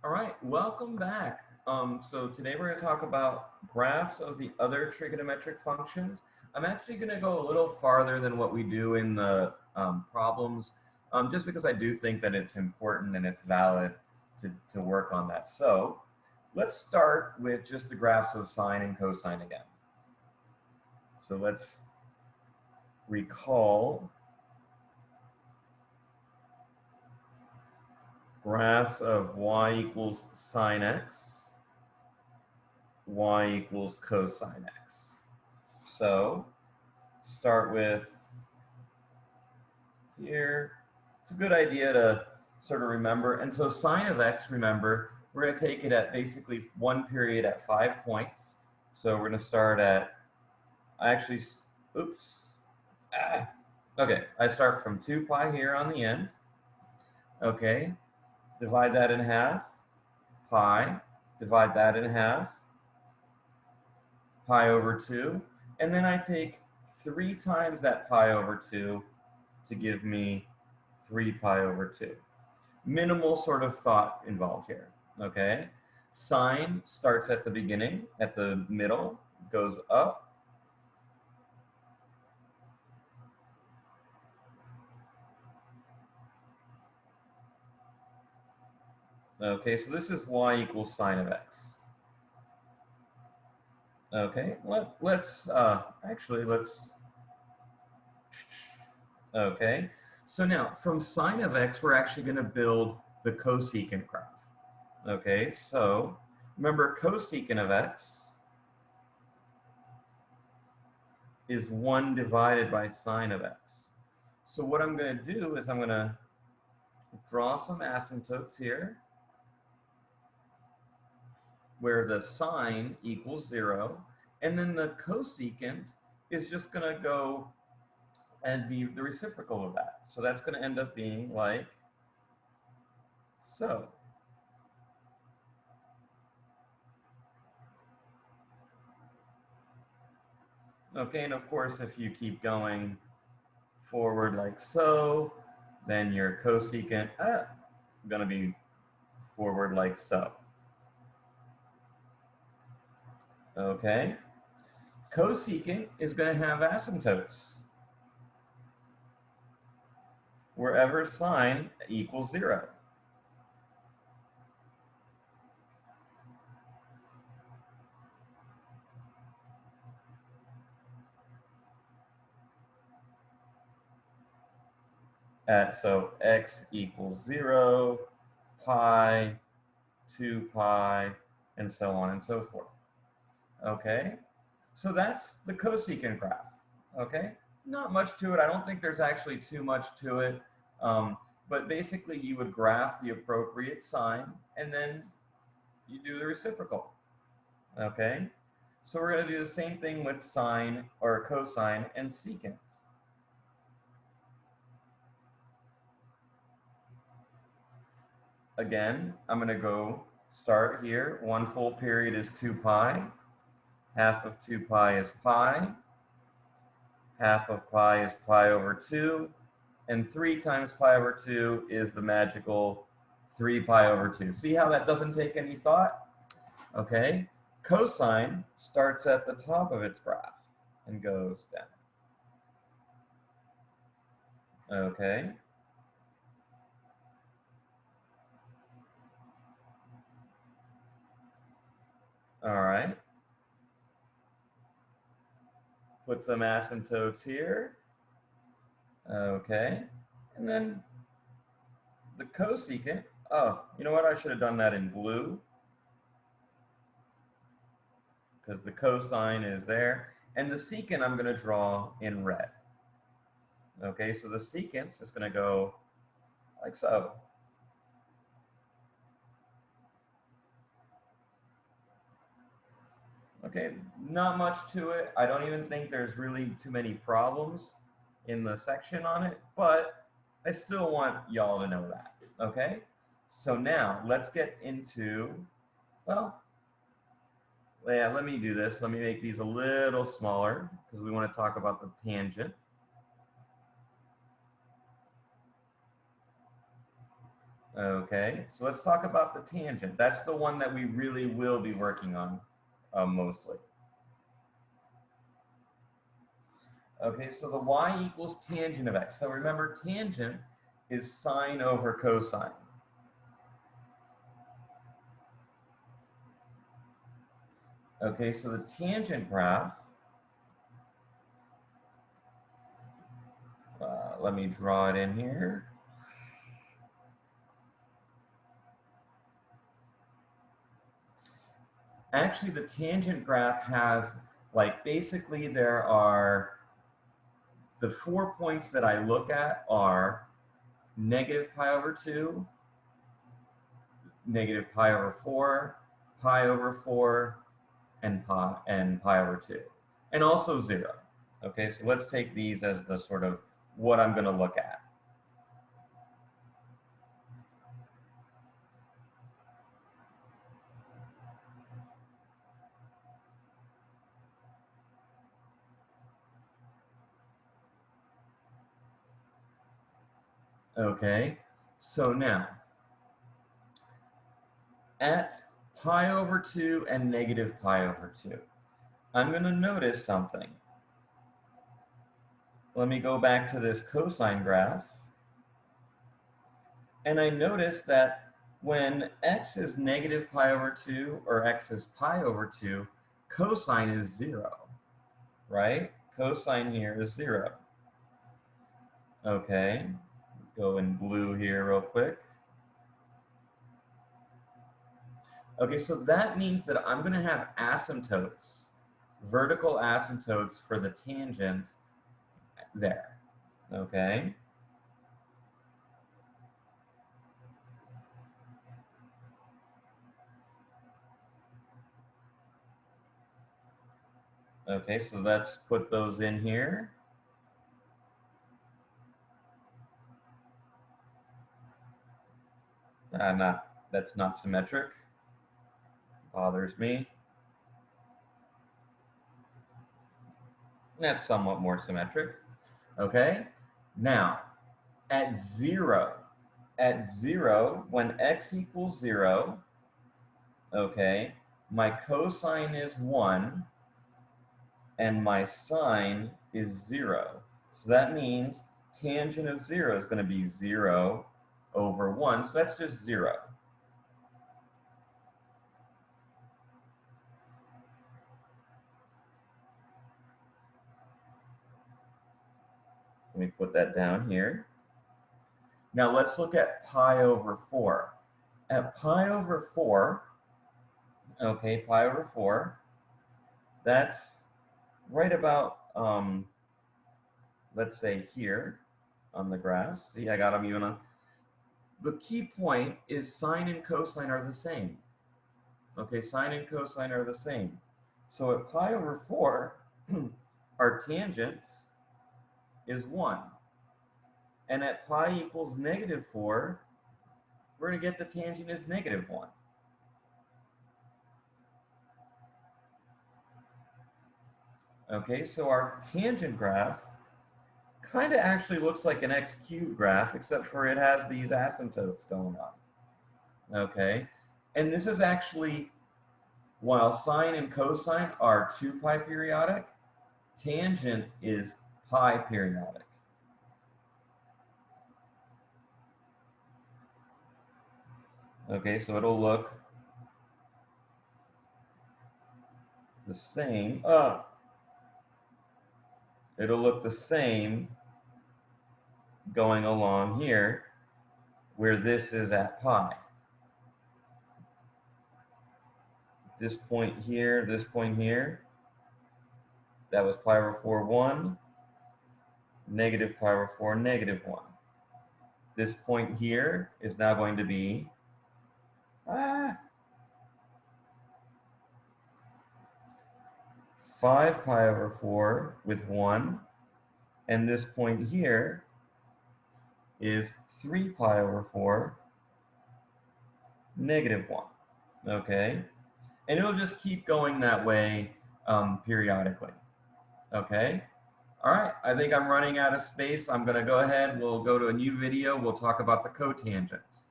All right, welcome back. So today we're going to talk about graphs of the other trigonometric functions. I'm actually going to go a little farther than what we do in the problems, just because I do think that it's important and it's valid to work on that. So let's start with just the graphs of sine and cosine again. So let's recall graphs of y equals sine x, y equals cosine x. So start with here. It's a good idea to sort of remember. And so sine of x, remember, we're going to take it at basically one period at 5 points. So we're going to start at, oops. Okay, I start from 2 pi here on the end. Okay, divide that in half, pi, divide that in half, pi over 2, and then I take 3 times that pi over 2 to give me 3 pi over 2. Minimal sort of thought involved here, okay? Sine starts at the beginning, at the middle, goes up. Okay, so this is y equals sine of x. Okay, let's okay. So now from sine of x, we're actually going to build the cosecant graph. Okay, so remember cosecant of x is 1 divided by sine of x. So what I'm going to do is I'm going to draw some asymptotes here where the sine equals 0, and then the cosecant is just going to go and be the reciprocal of that. So that's going to end up being like so. Okay, and of course, if you keep going forward like so, then your cosecant going to be forward like so. Okay, cosecant is going to have asymptotes wherever sine equals 0. So x equals 0, pi, 2 pi, and so on and so forth. Okay, so that's the cosecant graph. Okay, not much to it. I don't think there's actually too much to it. But basically, you would graph the appropriate sign, and then you do the reciprocal. Okay, so we're going to do the same thing with sine or cosine and secant. Again, I'm going to go start here. 1 full period is 2 pi. Half of 2 pi is pi. Half of pi is pi over 2. And 3 times pi over 2 is the magical 3 pi over 2. See how that doesn't take any thought? Okay. Cosine starts at the top of its graph and goes down. Okay. All right. Put some asymptotes here. Okay. And then the cosecant. Oh, you know what? I should have done that in blue because the cosine is there. And the secant I'm going to draw in red. Okay, so the secant's just going to go like so. Okay, not much to it. I don't even think there's really too many problems in the section on it, but I still want y'all to know that, okay? So now let's get into, well, yeah, let me do this. Let me make these a little smaller because we want to talk about the tangent. Okay, so let's talk about the tangent. That's the one that we really will be working on mostly. Okay, so the y equals tangent of x. So remember, tangent is sine over cosine. Okay, so the tangent graph, let me draw it in here. Actually, the tangent graph has, like, basically there are, the 4 points that I look at are negative pi over 2, negative pi over 4, pi over 4, and pi over 2, and also 0. Okay, so let's take these as the sort of what I'm going to look at. Okay, so now at pi over 2 and negative pi over 2, I'm going to notice something. Let me go back to this cosine graph. And I notice that when x is negative pi over 2 or x is pi over 2, cosine is 0, right? Cosine here is 0. Okay, go in blue here real quick. Okay, so that means that I'm going to have asymptotes, vertical asymptotes for the tangent there. Okay. Okay, so let's put those in here. That's not symmetric. Bothers me. That's somewhat more symmetric. Okay. Now, at 0, when x equals 0, okay, my cosine is 1 and my sine is 0. So that means tangent of 0 is going to be 0 over 1. So that's just 0. Let me put that down here. Now let's look at pi over 4. At pi over 4, okay, pi over 4, that's right about, let's say here on the graph. See, I got them even on. The key point is sine and cosine are the same. Okay, sine and cosine are the same. So at pi over 4, our tangent is 1. And at pi equals negative 4, we're going to get the tangent is negative 1. Okay, so our tangent graph kind of actually looks like an x cubed graph, except for it has these asymptotes going on. Okay, and this is actually, while sine and cosine are 2 pi periodic, tangent is pi periodic. Okay, so it'll look the same. It'll look the same going along here, where this is at pi. This point here, that was pi over 4, 1, negative pi over 4, negative 1. This point here is now going to be 5 pi over 4 with 1, and this point here is 3 pi over 4, negative 1. Okay, and it'll just keep going that way periodically. Okay, all right, I think I'm running out of space. I'm going to go ahead, we'll go to a new video, we'll talk about the cotangents.